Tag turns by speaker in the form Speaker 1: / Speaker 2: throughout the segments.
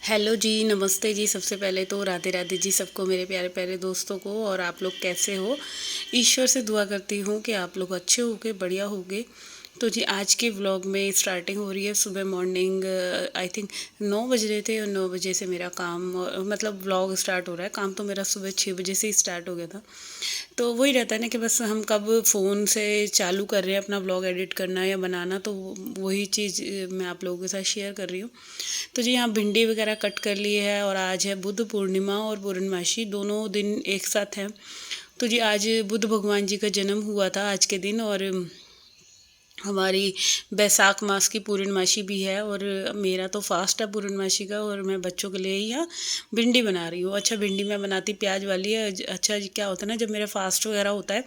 Speaker 1: Hello जी, नमस्ते जी। सबसे पहले तो राधे राधे जी सबको, मेरे प्यारे प्यारे दोस्तों को। और आप लोग कैसे हो? ईश्वर से दुआ करती हूँ कि आप लोग अच्छे होगे, बढ़िया होगे। तो जी आज के व्लॉग में स्टार्टिंग हो रही है सुबह मॉर्निंग। आई थिंक 9 बज रहे थे और 9 बजे से मेरा काम मतलब व्लॉग स्टार्ट हो रहा है। काम तो मेरा सुबह 6 बजे से ही स्टार्ट हो गया था। तो वही रहता है ना कि बस हम कब फ़ोन से चालू कर रहे हैं अपना व्लॉग एडिट करना या बनाना, तो वही चीज़ मैं आप लोगों के साथ शेयर कर रही हूँ। तो जी यहाँ भिंडी वगैरह कट कर ली है और आज है बुद्ध पूर्णिमा और पूर्णमासी, दोनों दिन एक साथ हैं। तो जी आज बुद्ध भगवान जी का जन्म हुआ था आज के दिन, और हमारी बैसाख मास की पूर्णमासी भी है। और मेरा तो फास्ट है पूर्णमासी का, और मैं बच्चों के लिए ही यहाँ भिंडी बना रही हूँ। अच्छा, भिंडी मैं बनाती प्याज वाली है। अच्छा जी, क्या होता है ना, जब मेरा फास्ट वगैरह होता है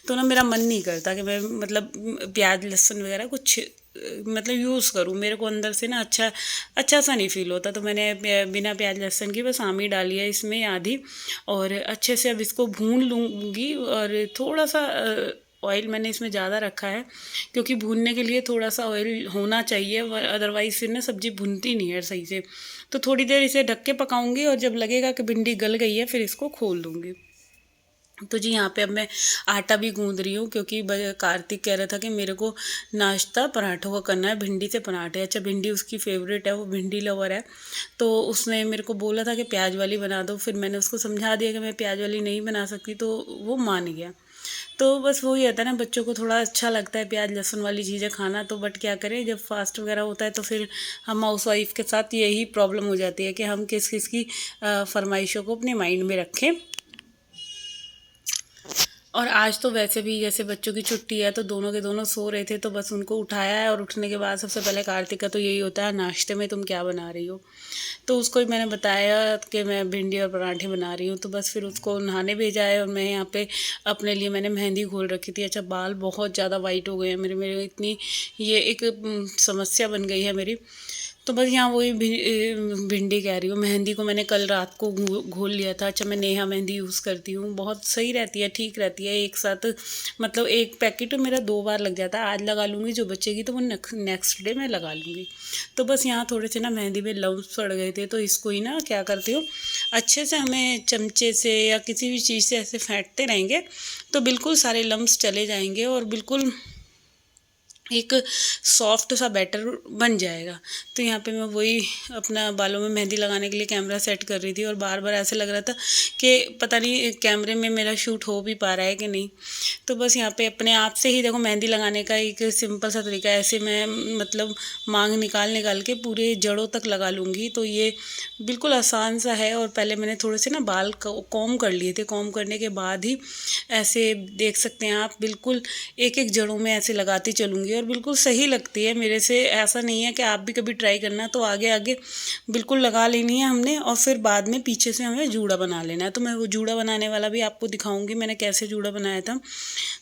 Speaker 1: तो ना मेरा मन नहीं करता कि मैं मतलब प्याज लहसुन वगैरह कुछ मतलब यूज़ करूँ। मेरे को अंदर से ना अच्छा सा नहीं फील होता। तो मैंने बिना प्याज लहसुन की बस आम ही डाली है इसमें आधी, और अच्छे से अब इसको भून लूँगी। और थोड़ा सा ऑयल मैंने इसमें ज़्यादा रखा है, क्योंकि भूनने के लिए थोड़ा सा ऑयल होना चाहिए, अदरवाइज़ फिर ना सब्ज़ी भुनती नहीं है सही से। तो थोड़ी देर इसे ढक के पकाऊंगी, और जब लगेगा कि भिंडी गल गई है फिर इसको खोल दूँगी। तो जी यहाँ पे अब मैं आटा भी गूंद रही हूँ, क्योंकि कार्तिक कह रहा था कि मेरे को नाश्ता पराठों का करना है, भिंडी से पराठे। अच्छा, भिंडी उसकी फेवरेट है, वो भिंडी लवर है। तो उसने मेरे को बोला था कि प्याज वाली बना दो। फिर मैंने उसको समझा दिया कि मैं प्याज वाली नहीं बना सकती, तो वो मान गया। तो बस वही होता है ना, बच्चों को थोड़ा अच्छा लगता है प्याज लहसुन वाली चीज़ें खाना। तो बट क्या करें, जब फास्ट वगैरह होता है तो फिर हम हाउस वाइफ के साथ यही प्रॉब्लम हो जाती है कि हम किस किस की फरमाइशों को अपने माइंड में रखें। और आज तो वैसे भी जैसे बच्चों की छुट्टी है, तो दोनों के दोनों सो रहे थे, तो बस उनको उठाया है। और उठने के बाद सबसे पहले कार्तिक का तो यही होता है, नाश्ते में तुम क्या बना रही हो। तो उसको ही मैंने बताया कि मैं भिंडी और पराठे बना रही हूँ। तो बस फिर उसको नहाने भेजा है, और मैं यहाँ पे अपने लिए मैंने मेहंदी घोल रखी थी। अच्छा, बाल बहुत ज़्यादा वाइट हो गए हैं मेरे मेरे इतनी ये एक समस्या बन गई है मेरी। तो बस यहाँ वही भिंडी कह रही हूँ, मेहंदी को मैंने कल रात को घोल लिया था। अच्छा, मैं नेहा मेहंदी यूज़ करती हूँ, बहुत सही रहती है, ठीक रहती है। एक साथ मतलब एक पैकेट मेरा 2 बार लग जाता है। आज लगा लूँगी, जो बचेगी तो वो नेक्स्ट डे मैं लगा लूँगी। तो बस यहाँ थोड़े से ना मेहंदी में लम्स पड़ गए थे, तो इसको ही ना क्या करती हूँ, अच्छे से हमें चमचे से या किसी भी चीज़ से ऐसे फेंटते रहेंगे तो बिल्कुल सारे लम्स चले जाएंगे, और बिल्कुल एक सॉफ्ट सा बैटर बन जाएगा। तो यहाँ पे मैं वही अपना बालों में मेहंदी लगाने के लिए कैमरा सेट कर रही थी, और बार बार ऐसे लग रहा था कि पता नहीं कैमरे में मेरा शूट हो भी पा रहा है कि नहीं। तो बस यहाँ पे अपने आप से ही देखो, मेहंदी लगाने का एक सिंपल सा तरीका है। ऐसे मैं मतलब मांग निकाल निकाल के पूरे जड़ों तक लगा लूँगी। तो ये बिल्कुल आसान सा है। और पहले मैंने थोड़े से ना बाल कॉम्ब कर लिए थे, कॉम्ब करने के बाद ही ऐसे देख सकते हैं आप, बिल्कुल एक एक जड़ों में ऐसे लगाती चलूँगी, और बिल्कुल सही लगती है मेरे से। ऐसा नहीं है कि आप भी कभी ट्राई करना, तो आगे आगे बिल्कुल लगा लेनी है हमने, और फिर बाद में पीछे से हमें जूड़ा बना लेना है। तो मैं वो जूड़ा बनाने वाला भी आपको दिखाऊंगी मैंने कैसे जूड़ा बनाया था।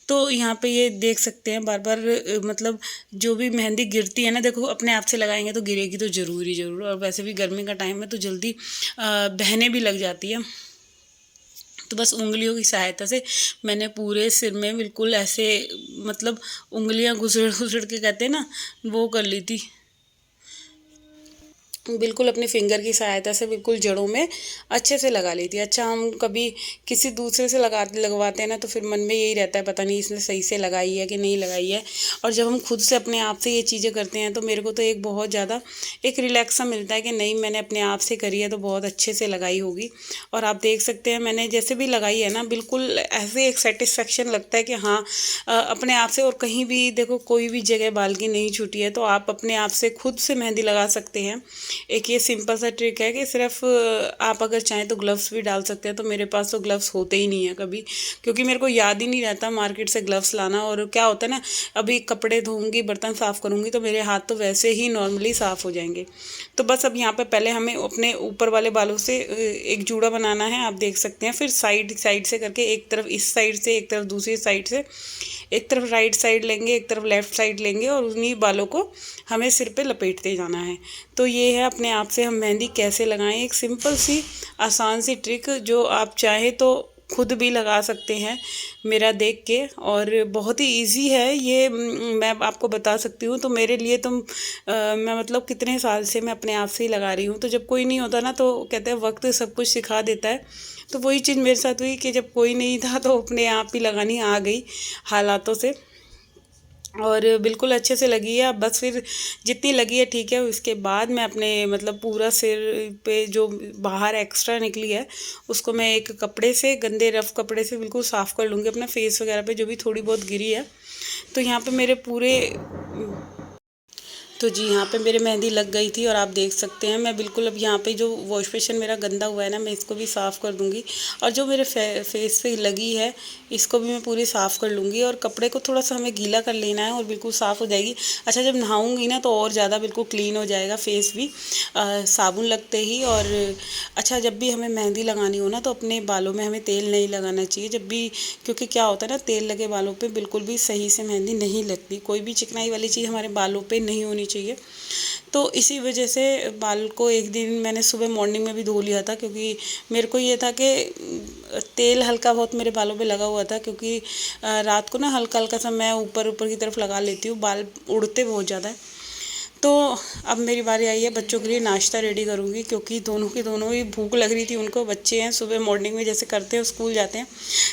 Speaker 1: तो यहाँ पे ये देख सकते हैं बार बार मतलब जो भी मेहंदी गिरती है ना, देखो अपने आप से लगाएंगे तो गिरेगी तो ज़रूर। और वैसे भी गर्मी का टाइम है तो जल्दी बहने भी लग जाती है। तो बस उंगलियों की सहायता से मैंने पूरे सिर में बिल्कुल ऐसे मतलब उंगलियां घुसड़ घुसड़ के कहते हैं ना, वो कर ली थी। बिल्कुल अपनी फिंगर की सहायता से बिल्कुल जड़ों में अच्छे से लगा ली थी। अच्छा, हम कभी किसी दूसरे से लगवाते हैं ना, तो फिर मन में यही रहता है पता नहीं इसने सही से लगाई है कि नहीं लगाई है। और जब हम खुद से अपने आप से ये चीज़ें करते हैं तो मेरे को तो एक बहुत ज़्यादा एक रिलैक्स सा मिलता है कि नहीं, मैंने अपने आप से करी है तो बहुत अच्छे से लगाई होगी। और आप देख सकते हैं मैंने जैसे भी लगाई है ना, बिल्कुल ऐसे एक सेटिस्फेक्शन लगता है कि हाँ अपने आप से। और कहीं भी देखो कोई भी जगह बाल की नहीं छूटी है, तो आप अपने आप से खुद से मेहंदी लगा सकते हैं। एक ये सिंपल सा ट्रिक है कि सिर्फ आप अगर चाहें तो ग्लव्स भी डाल सकते हैं। तो मेरे पास तो ग्लव्स होते ही नहीं है कभी, क्योंकि मेरे को याद ही नहीं रहता मार्केट से ग्लव्स लाना। और क्या होता है ना, अभी कपड़े धोऊंगी, बर्तन साफ़ करूंगी, तो मेरे हाथ तो वैसे ही नॉर्मली साफ़ हो जाएंगे। तो बस अब यहाँ पे पहले हमें अपने ऊपर वाले बालों से एक जूड़ा बनाना है, आप देख सकते हैं। फिर साइड साइड से करके, एक तरफ इस साइड से, एक तरफ दूसरी साइड से, एक तरफ राइट साइड लेंगे, एक तरफ लेफ़्ट साइड लेंगे, और उन्हीं बालों को हमें सिर पे लपेटते जाना है। तो ये है अपने आप से हम मेहंदी कैसे लगाएं, एक सिंपल सी आसान सी ट्रिक जो आप चाहें तो खुद भी लगा सकते हैं मेरा देख के, और बहुत ही इजी है ये। मैं आपको बता सकती हूँ। तो मेरे लिए तो मैं मतलब कितने साल से मैं अपने आप से ही लगा रही हूँ। तो जब कोई नहीं होता ना तो कहते हैं वक्त सब कुछ सिखा देता है। तो वही चीज़ मेरे साथ हुई कि जब कोई नहीं था तो अपने आप ही लगानी आ गई हालातों से, और बिल्कुल अच्छे से लगी है। अब बस फिर जितनी लगी है ठीक है। उसके बाद मैं अपने मतलब पूरा सिर पे जो बाहर एक्स्ट्रा निकली है उसको मैं एक कपड़े से, गंदे रफ कपड़े से बिल्कुल साफ़ कर लूँगी, अपना फेस वगैरह पे जो भी थोड़ी बहुत गिरी है। तो यहाँ पे मेरे पूरे तो जी यहाँ पे मेरे मेहंदी लग गई थी, और आप देख सकते हैं मैं बिल्कुल अब यहाँ पे जो वॉश बेसिन मेरा गंदा हुआ है ना, मैं इसको भी साफ़ कर दूँगी। और जो मेरे फेस पे लगी है इसको भी मैं पूरी साफ़ कर लूँगी। और कपड़े को थोड़ा सा हमें गीला कर लेना है और बिल्कुल साफ़ हो जाएगी। अच्छा, जब नहाऊँगी ना तो और ज़्यादा बिल्कुल क्लीन हो जाएगा फेस भी साबुन लगते ही। और अच्छा, जब भी हमें मेहंदी लगानी हो ना तो अपने बालों में हमें तेल नहीं लगाना चाहिए जब भी, क्योंकि क्या होता है ना, तेल लगे बालों पे बिल्कुल भी सही से मेहंदी नहीं लगती। कोई भी चिकनाई वाली चीज़ हमारे बालों पे नहीं होनी चाहिए। तो इसी वजह से बाल को एक दिन मैंने सुबह मॉर्निंग में भी धो लिया था, क्योंकि मेरे को ये था कि तेल हल्का बहुत मेरे बालों पे लगा हुआ था, क्योंकि रात को ना हल्का हल्का सा मैं ऊपर ऊपर की तरफ लगा लेती हूँ, बाल उड़ते बहुत ज़्यादा है। तो अब मेरी बारी आई है, बच्चों के लिए नाश्ता रेडी करूँगी, क्योंकि दोनों की दोनों ही भूख लग रही थी उनको। बच्चे हैं, सुबह मॉर्निंग में जैसे करते हैं स्कूल जाते हैं,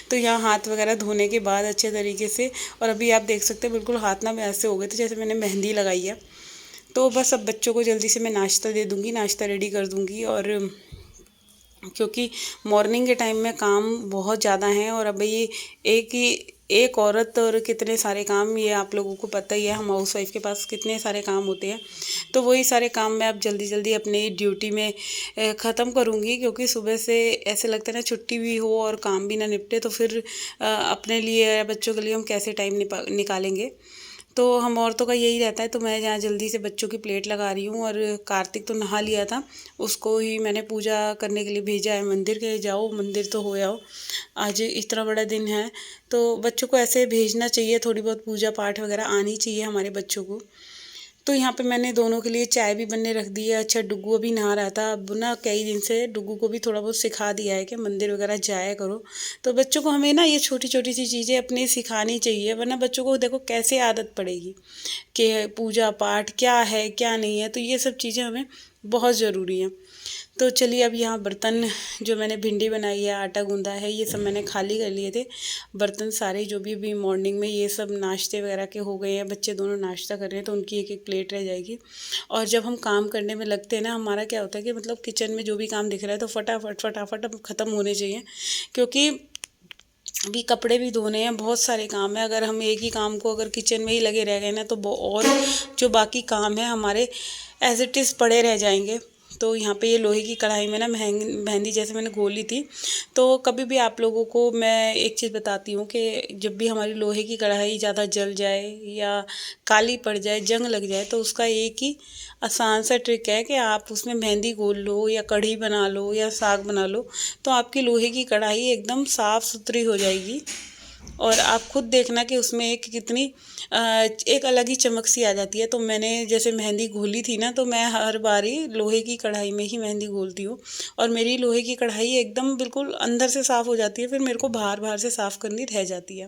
Speaker 1: तो यहाँ हाथ वगैरह धोने के बाद अच्छे तरीके से, और अभी आप देख सकते हैं बिल्कुल हाथ ना ऐसे हो गए थे जैसे मैंने मेहंदी लगाई है। तो बस अब बच्चों को जल्दी से मैं नाश्ता दे दूँगी, नाश्ता रेडी कर दूँगी। और क्योंकि मॉर्निंग के टाइम में काम बहुत ज़्यादा हैं, और अब ये एक औरत और कितने सारे काम, ये आप लोगों को पता ही है, हम हाउस वाइफ के पास कितने सारे काम होते हैं। तो वही सारे काम मैं अब जल्दी जल्दी अपनी ड्यूटी में ख़त्म करूँगी, क्योंकि सुबह से ऐसे लगता है ना छुट्टी भी हो और काम भी ना निपटे तो फिर अपने लिए या बच्चों के लिए हम कैसे टाइम निकालेंगे। तो हम औरतों का यही रहता है। तो मैं यहाँ जल्दी से बच्चों की प्लेट लगा रही हूँ। और कार्तिक तो नहा लिया था, उसको ही मैंने पूजा करने के लिए भेजा है मंदिर के, जाओ मंदिर तो हो आओ, आज इतना बड़ा दिन है। तो बच्चों को ऐसे भेजना चाहिए, थोड़ी बहुत पूजा पाठ वगैरह आनी चाहिए हमारे बच्चों को। तो यहाँ पे मैंने दोनों के लिए चाय भी बनने रख दी है। अच्छा, डुग्गू अभी नहा रहा था। अब ना कई दिन से डुग्गू को भी थोड़ा बहुत सिखा दिया है कि मंदिर वगैरह जाया करो। तो बच्चों को हमें ना ये छोटी छोटी सी चीज़ें अपनी सिखानी चाहिए, वरना बच्चों को देखो कैसे आदत पड़ेगी कि पूजा पाठ क्या है क्या नहीं है। तो ये सब चीज़ें हमें बहुत ज़रूरी हैं। तो चलिए, अब यहाँ बर्तन जो मैंने भिंडी बनाई है, आटा गूंदा है, ये सब मैंने खाली कर लिए थे। बर्तन सारे जो भी अभी मॉर्निंग में ये सब नाश्ते वगैरह के हो गए हैं, बच्चे दोनों नाश्ता कर रहे हैं, तो उनकी एक एक प्लेट रह जाएगी। और जब हम काम करने में लगते हैं ना, हमारा क्या होता है कि मतलब किचन में जो भी काम दिख रहा है तो फटाफट फटाफट अब ख़त्म होने चाहिए, क्योंकि अभी कपड़े भी धोने हैं, बहुत सारे काम है। अगर हम एक ही काम को अगर किचन में ही लगे रह गए ना तो और जो बाकी काम है हमारे एज इट इज़ पड़े रह जाएंगे। तो यहाँ पे ये लोहे की कढ़ाई में ना मेहंदी जैसे मैंने घोली थी। तो कभी भी आप लोगों को मैं एक चीज़ बताती हूँ कि जब भी हमारी लोहे की कढ़ाई ज़्यादा जल जाए या काली पड़ जाए, जंग लग जाए, तो उसका एक ही आसान सा ट्रिक है कि आप उसमें मेहंदी घोल लो या कढ़ी बना लो या साग बना लो, तो आपकी लोहे की कढ़ाई एकदम साफ़ सुथरी हो जाएगी। और आप खुद देखना कि उसमें एक अलग ही चमक सी आ जाती है। तो मैंने जैसे मेहंदी घोली थी ना, तो मैं हर बारी लोहे की कढ़ाई में ही मेहंदी घोलती हूँ, और मेरी लोहे की कढ़ाई एकदम बिल्कुल अंदर से साफ़ हो जाती है, फिर मेरे को बाहर बाहर से साफ़ करनी रह जाती है।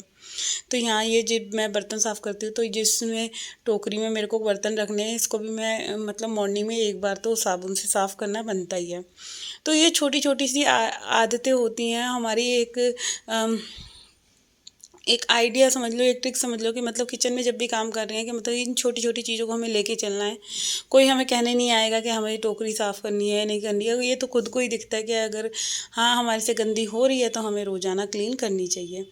Speaker 1: तो यहाँ ये जब मैं बर्तन साफ़ करती हूँ तो जिसमें टोकरी में मेरे को बर्तन रखने हैं, इसको भी मैं मतलब मॉर्निंग में एक बार तो साबुन से साफ़ करना बनता ही है। तो ये छोटी छोटी सी आदतें होती हैं हमारी। एक आइडिया समझ लो, एक ट्रिक समझ लो कि मतलब किचन में जब भी काम कर रहे हैं कि मतलब इन छोटी छोटी चीज़ों को हमें लेके चलना है। कोई हमें कहने नहीं आएगा कि हमें टोकरी साफ़ करनी है नहीं करनी है, ये तो खुद को ही दिखता है कि अगर हाँ हमारे से गंदी हो रही है तो हमें रोज़ाना क्लीन करनी चाहिए।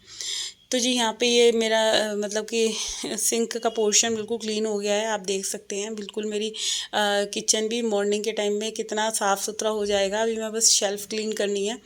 Speaker 1: तो जी यहाँ पे ये मेरा मतलब कि सिंक का पोर्शन बिल्कुल क्लीन हो गया है, आप देख सकते हैं। बिल्कुल मेरी किचन भी मॉर्निंग के टाइम में कितना साफ़ सुथरा हो जाएगा। अभी मैं बस शेल्फ़ क्लीन करनी है।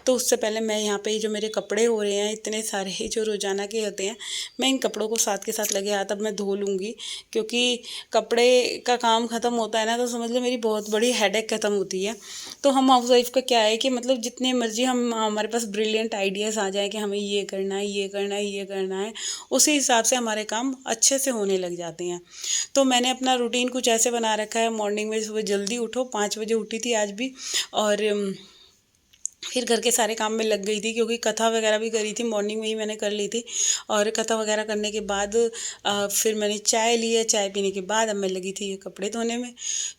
Speaker 1: तो उससे पहले मैं यहाँ पे जो मेरे कपड़े हो रहे हैं इतने सारे जो रोज़ाना के होते हैं, मैं इन कपड़ों को साथ के साथ लगे हाथ अब मैं धो लूँगी, क्योंकि कपड़े का काम ख़त्म होता है ना तो समझ लो मेरी बहुत बड़ी हेडेक ख़त्म होती है। तो हम हाउस वाइफ का क्या है कि मतलब जितने मर्जी हमारे पास ब्रिलियंट आइडियाज़ आ जाए कि हमें ये करना है ये करना है ये करना है, उसी हिसाब से हमारे काम अच्छे से होने लग जाते हैं। तो मैंने अपना रूटीन कुछ ऐसे बना रखा है, मॉर्निंग में सुबह जल्दी उठो, 5 बजे उठी थी आज भी। और फिर घर के सारे काम में लग गई थी, क्योंकि कथा वगैरह भी करी थी, मॉर्निंग में ही मैंने कर ली थी। और कथा वगैरह करने के बाद फिर मैंने चाय ली है, चाय पीने के बाद अब मैं लगी थी ये कपड़े धोने में।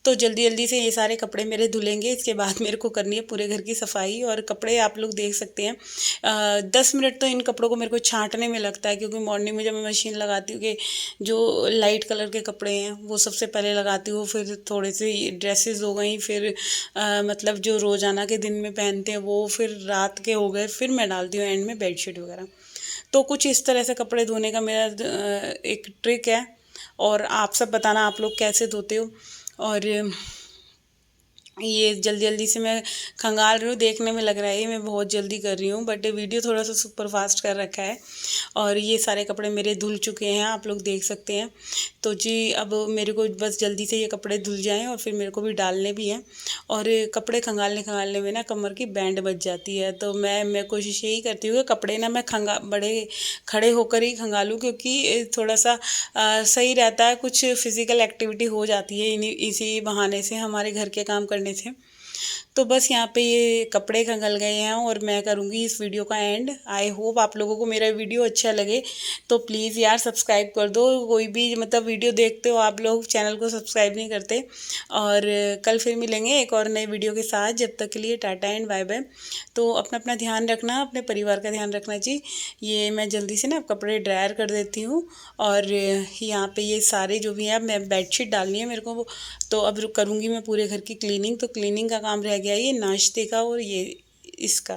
Speaker 1: तो जल्दी जल्दी से ये सारे कपड़े मेरे धुलेंगे, इसके बाद मेरे को करनी है पूरे घर की सफाई। और कपड़े आप लोग देख सकते हैं, 10 मिनट तो इन कपड़ों को मेरे को छाँटने में लगता है, क्योंकि मॉर्निंग में जब मैं मशीन लगाती हूँ कि जो लाइट कलर के कपड़े हैं वो सबसे पहले लगाती हूँ, फिर थोड़े से ड्रेसेस हो गई, फिर मतलब जो रोज़ाना के दिन में पहनते हैं वो, फिर रात के हो गए, फिर मैं डालती हूँ एंड में बेडशीट वगैरह। तो कुछ इस तरह से कपड़े धोने का मेरा एक ट्रिक है। और आप सब बताना आप लोग कैसे धोते हो। और ये जल्दी जल्दी से मैं खंगाल रही हूँ, देखने में लग रहा है ये मैं बहुत जल्दी कर रही हूँ, बट वीडियो थोड़ा सा सुपर फास्ट कर रखा है। और ये सारे कपड़े मेरे धुल चुके हैं, आप लोग देख सकते हैं। तो जी अब मेरे को बस जल्दी से ये कपड़े धुल जाएं, और फिर मेरे को भी डालने भी हैं। और कपड़े खंगालने खंगालने में ना कमर की बैंड बज जाती है, तो मैं कोशिश यही करती हूँ कि कपड़े ना मैं बड़े खड़े होकर ही खंगालूँ, क्योंकि थोड़ा सा सही रहता है, कुछ फिज़िकल एक्टिविटी हो जाती है इन्हीं इसी बहाने से, हमारे घर के काम करने से। तो बस यहाँ पे ये कपड़े खंगल गए हैं और मैं करूँगी इस वीडियो का एंड। आई होप आप लोगों को मेरा वीडियो अच्छा लगे, तो प्लीज़ यार सब्सक्राइब कर दो। कोई भी मतलब वीडियो देखते हो आप लोग, चैनल को सब्सक्राइब नहीं करते। और कल फिर मिलेंगे एक और नए वीडियो के साथ, जब तक के लिए टाटा एंड बाय बाय। तो अपना अपना ध्यान रखना, अपने परिवार का ध्यान रखना जी। ये मैं जल्दी से ना कपड़े ड्रायर कर देती हूँ। और यहाँ पे ये सारे जो भी हैं, अब मैं बेडशीट डालनी है मेरे को, तो अब करूँगी मैं पूरे घर की क्लीनिंग। तो क्लीनिंग का काम रह गया ये नाश्ते का और ये इसका।